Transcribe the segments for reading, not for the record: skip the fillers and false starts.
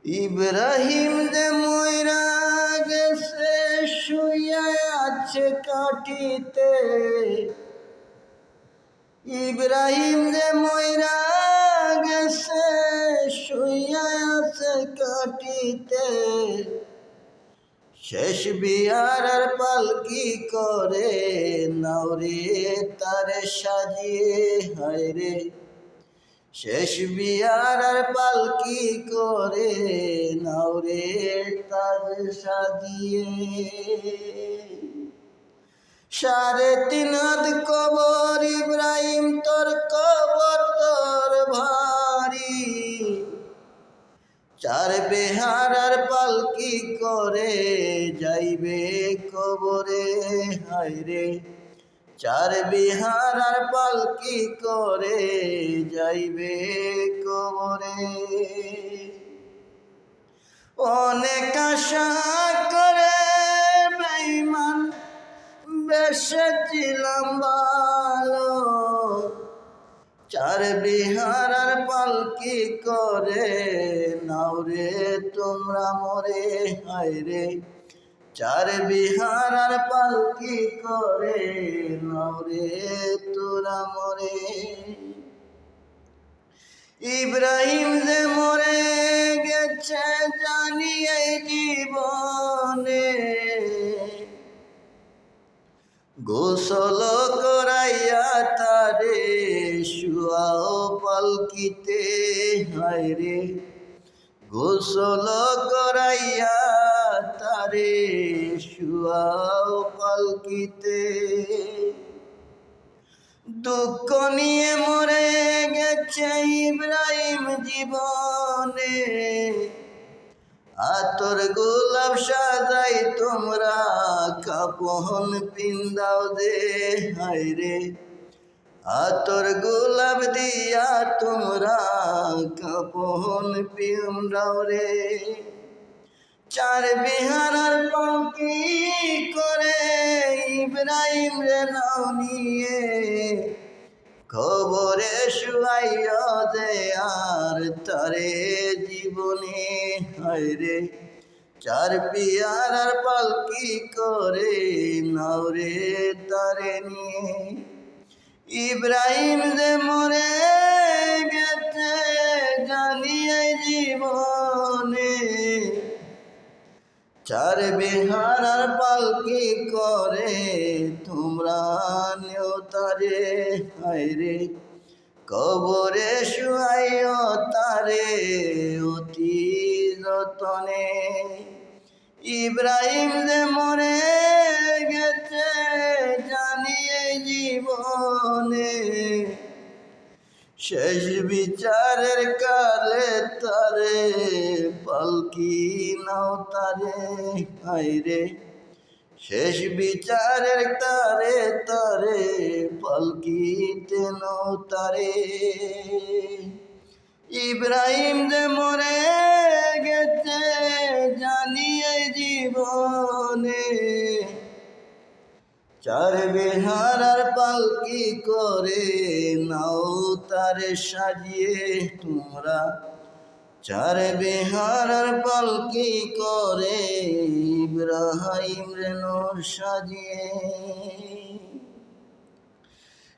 ইব্রাহিম যে ময়রা গেছে শুইয়া আছে কাটিতে, ইব্রাহিম যে ময়রা গেছে শুইয়া আছে কাটিতে, শেষ বিয়ার পালকি করে নাওরে তারে সাজিয়ে, হায়রে শেষ বিয়ার পালকি করে নাওরে তারে সাজিয়ে। 3.5 হাত কবর ইব্রাহিম তোর কবর তোর ভারী, 4 বেহারার পালকি করে যাইবে কবরে, হায়রে 4 বিহারার পালকি করে যাইবে কবরে। অনেক আশা করে বেঈমান বেসেছিলাম ভালো, 4 বিহারার পালকি করে নাওরে তোমরা মরে, হায়রে 4 বিহারার পালকি করে নাওরে তোরা মরে। ইব্রাহিম যে মরে গেছে জানি এই জীবনে, গোসল করাইয়া তারে শুয়াও পালকিতে, হায়রে গোসল করাইয়া তারে শুয়াও পালকিতে। দুঃখ নিয়ে মরে গেছে ইব্রাহিম জীবনে, আতর গোলাপ সাজাই তোমরা কাপন পিন্দাও দে, হায়রে আতর গোলাপ দিয়া তোমরা কাপন পিন্দাও রে। 4 বিহারার পালকি করে ইব্রাহিম রে নাও নিয়ে, কবরে শুয়াইয়া দে আর তারে জীবনে, হায়রে 4 বিহারার পালকি করে নাওরে তারে নিয়ে। ইব্রাহিম যে মরে গেছে জানি এই জীবনে, 4 বিহারার পালকি করে তোমরা নেও তারে, হায়রে কবরে শুয়াইও তারে অতি যতনে। ইব্রাহিম যে মরে গেছে জানি এই জীবনে, শেষ বিচারের কালে তারে পালকি নাও তারে, হায়রে শেষ বিচারের তারে তারে পালকিতে নাও তারে। ইব্রাহিম যে মরে গেছে জানি এই জীবনে, 4 বিহারার পালকি করে নাও তারে সাজিয়ে তোমরা, 4 বিহারার পালকি করে ইব্রাহিম রে নাও সাজিয়ে।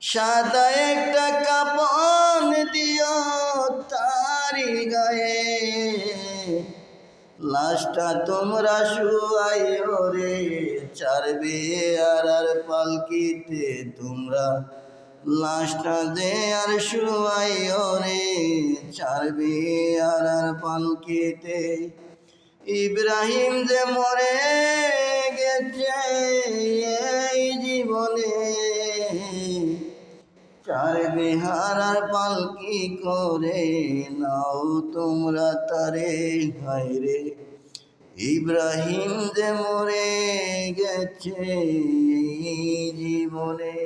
সাদা একটা কাপন দিও তারি গায়ে, লাশটা তোমরা শুয়াইও রে 4 বিহারার পালকিতে তোমরা, লাশটা দে আর শুয়াইও রে 4 বিহারার পালকিতে। ইব্রাহিম যে মরে গেছে এই জীবনে, 4 বিহারার পালকি করে নাও তোমরা তারে, হায়রে ইব্রাহিম যে মরে গেছে এই জীবনে।